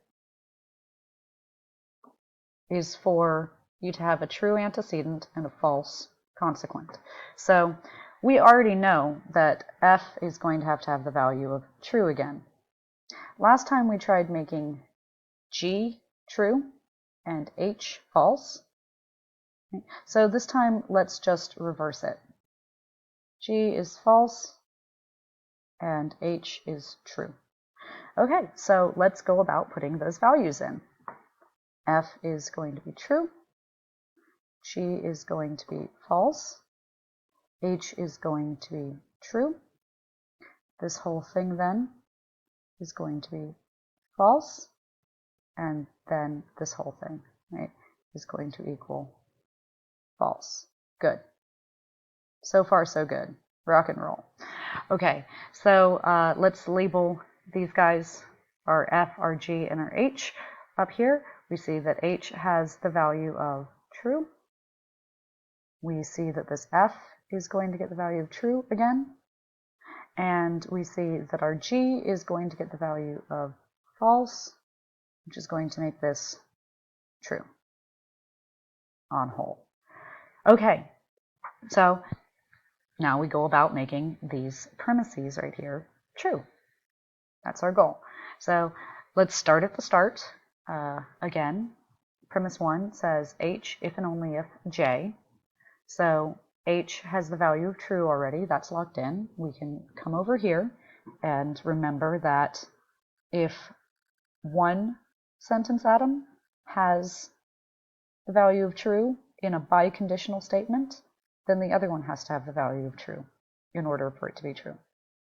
is for you to have a true antecedent and a false consequent. So we already know that F is going to have the value of true again. Last time we tried making G true and H false. So this time let's just reverse it. G is false and H is true. Okay, so let's go about putting those values in. F is going to be true. G is going to be false. H is going to be true. This whole thing then is going to be false. And then this whole thing, right, is going to equal false. Good. So far, so good. Rock and roll. Okay, so let's label these guys, our F, our G, and our H. Up here, we see that H has the value of true. We see that this F is going to get the value of true again. And we see that our G is going to get the value of false, which is going to make this true on whole. Okay, so now we go about making these premises right here true. That's our goal. So let's start at the start. Again, premise 1 says H if and only if J. So H has the value of true already. That's locked in. We can come over here and remember that if one sentence atom has the value of true in a biconditional statement, then the other one has to have the value of true in order for it to be true.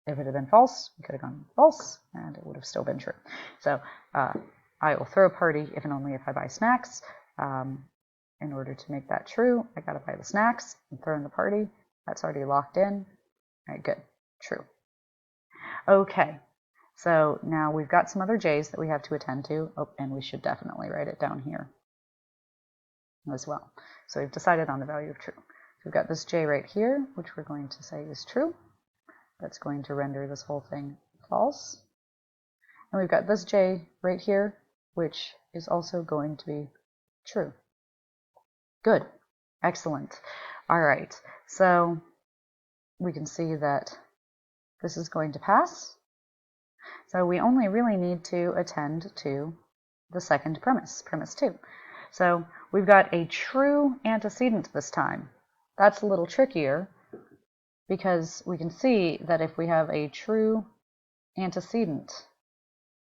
If it had been false, we could have gone false, and it would have still been true. So I will throw a party if and only if I buy snacks, and in order to make that true, I gotta buy the snacks and throw in the party. That's already locked in. All right, good, true. Okay, so now we've got some other j's that we have to attend to. Oh, and we should definitely write it down here as well. So we've decided on the value of true. So we've got this j right here, which we're going to say is true. That's going to render this whole thing false. And we've got this j right here, which is also going to be true. Good. Excellent. All right. So we can see that this is going to pass. So we only really need to attend to the second premise, premise 2. So we've got a true antecedent this time. That's a little trickier because we can see that if we have a true antecedent,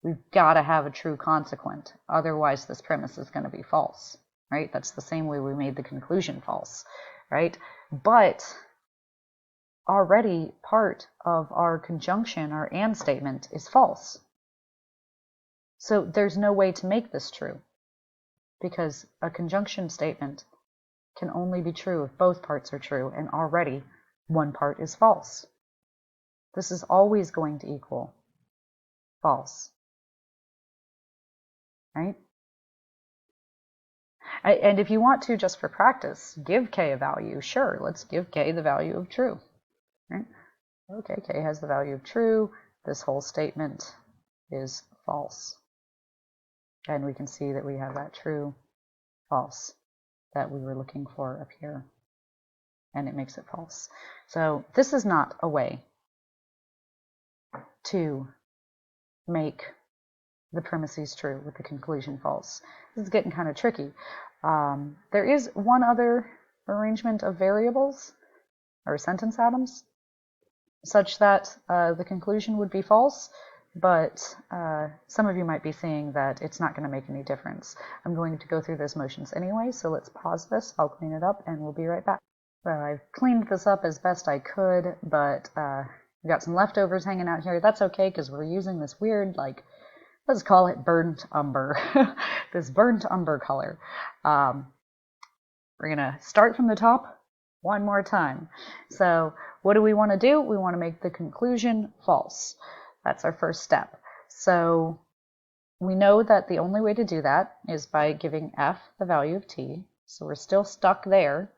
we've got to have a true consequent. Otherwise, this premise is going to be false, right? That's the same way we made the conclusion false, right? But already part of our conjunction, our and statement, is false. So there's no way to make this true because a conjunction statement can only be true if both parts are true, and already one part is false. This is always going to equal false, right? And if you want to, just for practice, give k a value. Sure, let's give k the value of true. Right? Okay, k has the value of true. This whole statement is false. And we can see that we have that true, false that we were looking for up here. And it makes it false. So this is not a way to make the premises true with the conclusion false. This is getting kind of tricky. There is one other arrangement of variables, or sentence atoms, such that the conclusion would be false, but some of you might be seeing that it's not going to make any difference. I'm going to go through those motions anyway, so let's pause this, I'll clean it up, and we'll be right back. Well, I've cleaned this up as best I could, but we got some leftovers hanging out here. That's okay, because we're using this weird, like, let's call it burnt umber, this burnt umber color. We're going to start from the top one more time. So what do we want to do? We want to make the conclusion false. That's our first step. So we know that the only way to do that is by giving f the value of t. So we're still stuck there.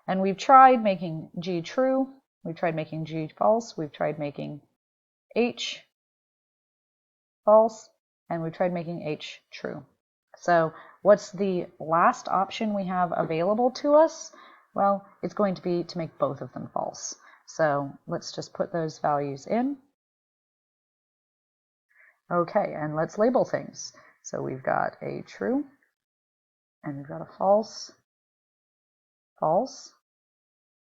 And we've tried making g true. We've tried making g false. We've tried making h false. And we've tried making h true. So what's the last option we have available to us? Well, it's going to be to make both of them false. So let's just put those values in. Okay, and let's label things. So we've got a true, and we've got a false, false.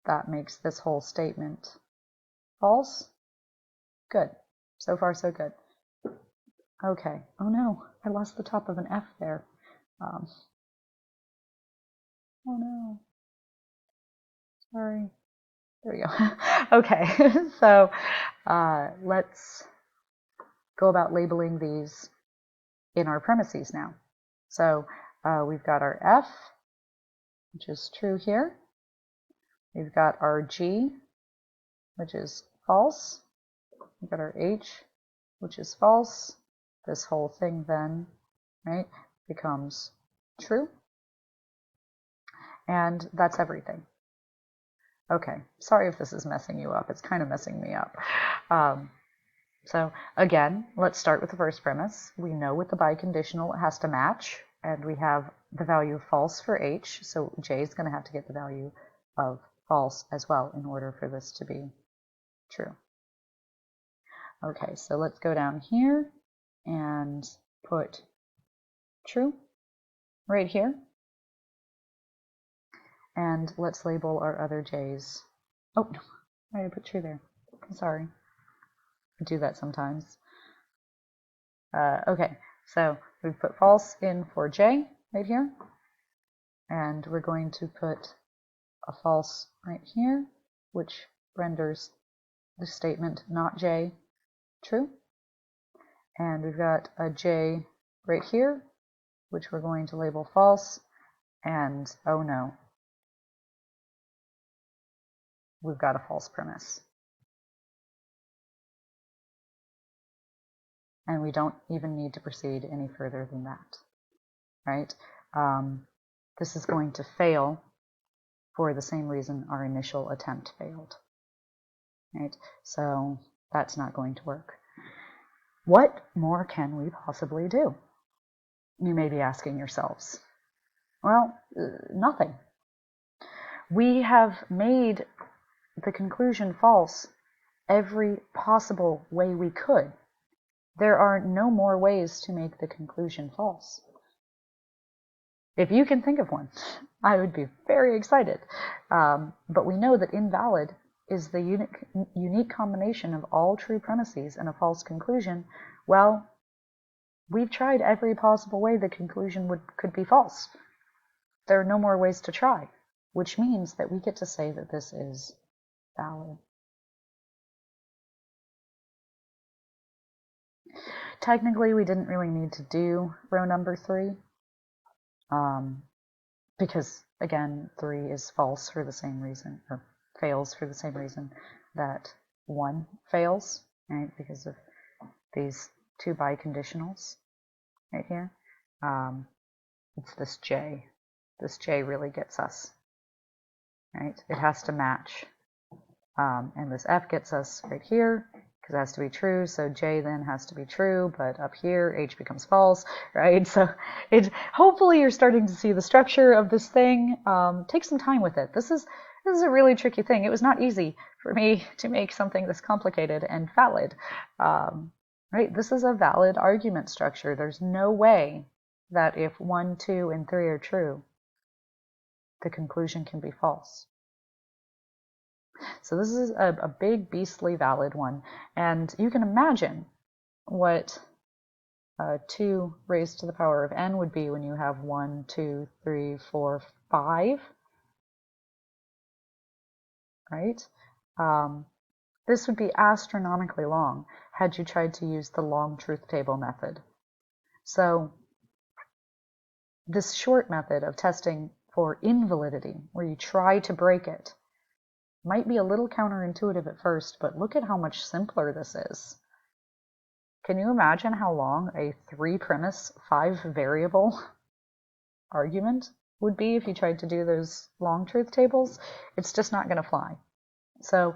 That makes this whole statement false. Good. So far, so good. Okay. Oh no, I lost the top of an F there. Oh no. Sorry. There we go. Okay, so let's go about labeling these in our premises now. So we've got our F, which is true here. We've got our G, which is false. We've got our H, which is false. This whole thing then, right, becomes true. And that's everything. Okay, sorry if this is messing you up. It's kind of messing me up. So again, let's start with the first premise. We know with the biconditional it has to match, and we have the value of false for H, so J is going to have to get the value of false as well in order for this to be true. Okay, so let's go down here and put true right here. And let's label our other J's. Oh, no, why did I put true there? I'm sorry. I do that sometimes. Okay, so we've put false in for J right here. And we're going to put a false right here, which renders the statement not J true. And we've got a J right here, which we're going to label false. and oh no, we've got a false premise. And we don't even need to proceed any further than that, right? This is going to fail for the same reason our initial attempt failed, right? So that's not going to work. What more can we possibly do? You may be asking yourselves. Well, nothing. We have made the conclusion false every possible way we could. There are no more ways to make the conclusion false. If you can think of one, I would be very excited. But we know that invalid is the unique combination of all true premises and a false conclusion. Well, we've tried every possible way the conclusion could be false. There are no more ways to try, which means that we get to say that this is valid. Technically, we didn't really need to do row number 3, because, again, 3 is false for the same reason, or fails for the same reason that 1 fails, right, because of these 2 biconditionals right here. It's this J. This J really gets us, right? It has to match. And this F gets us right here, because it has to be true, so J then has to be true, but up here, H becomes false, right? So hopefully you're starting to see the structure of this thing. Take some time with it. This is a really tricky thing. It was not easy for me to make something this complicated and valid. Right? This is a valid argument structure. There's no way that if 1, 2, and 3 are true, the conclusion can be false. So this is a big, beastly valid one. And you can imagine what 2 raised to the power of n would be when you have 1, 2, 3, 4, 5. Right? This would be astronomically long had you tried to use the long truth table method. So this short method of testing for invalidity, where you try to break it, might be a little counterintuitive at first, but look at how much simpler this is. Can you imagine how long a 3-premise, 5-variable argument would be if you tried to do those long truth tables? It's just not going to fly. So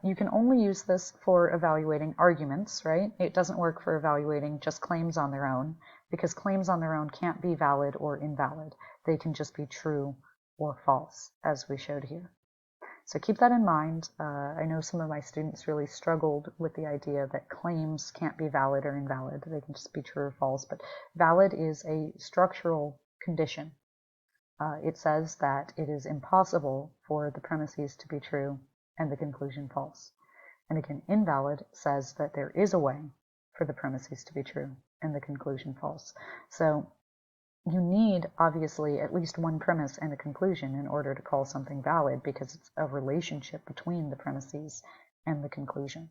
you can only use this for evaluating arguments, right? It doesn't work for evaluating just claims on their own, because claims on their own can't be valid or invalid. They can just be true or false, as we showed here. So keep that in mind. I know some of my students really struggled with the idea that claims can't be valid or invalid. They can just be true or false. But valid is a structural condition. It says that it is impossible for the premises to be true and the conclusion false. And again, invalid says that there is a way for the premises to be true and the conclusion false. So you need, obviously, at least one premise and a conclusion in order to call something valid, because it's a relationship between the premises and the conclusion.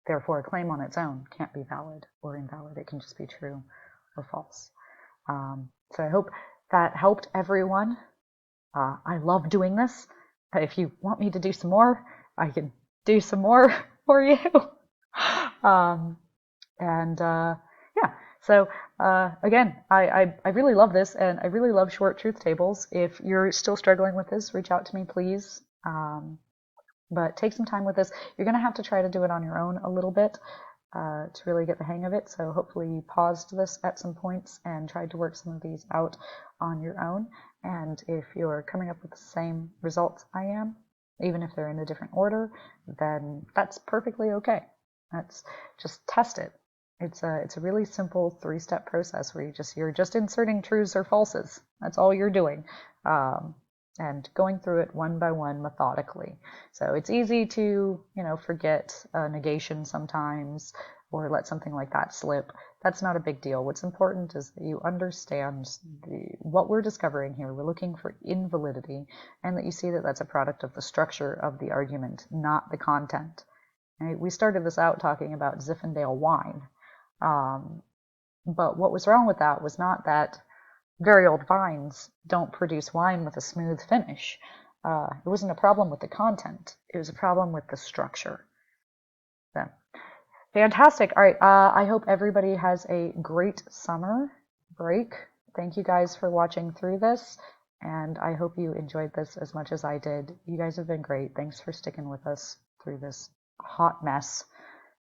Therefore, a claim on its own can't be valid or invalid. It can just be true or false. So I hope that helped everyone. I love doing this. If you want me to do some more, I can do some more for you. Yeah. So again, I really love this, and I really love short truth tables. If you're still struggling with this, reach out to me, please. But take some time with this. You're going to have to try to do it on your own a little bit to really get the hang of it. So hopefully you paused this at some points and tried to work some of these out on your own. And if you're coming up with the same results I am, even if they're in a different order, then that's perfectly okay. That's just test it. It's a really simple 3-step process where you're just inserting truths or falses. That's all you're doing, and going through it one by one methodically. So it's easy to forget a negation sometimes, or let something like that slip. That's not a big deal. What's important is that you understand what we're discovering here. We're looking for invalidity, and that you see that that's a product of the structure of the argument, not the content. Right? We started this out talking about Zinfandel wine. But what was wrong with that was not that very old vines don't produce wine with a smooth finish. It wasn't a problem with the content. It was a problem with the structure. So, fantastic. All right. I hope everybody has a great summer break. Thank you guys for watching through this. And I hope you enjoyed this as much as I did. You guys have been great. Thanks for sticking with us through this hot mess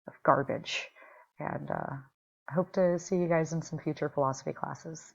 of garbage. And I hope to see you guys in some future philosophy classes.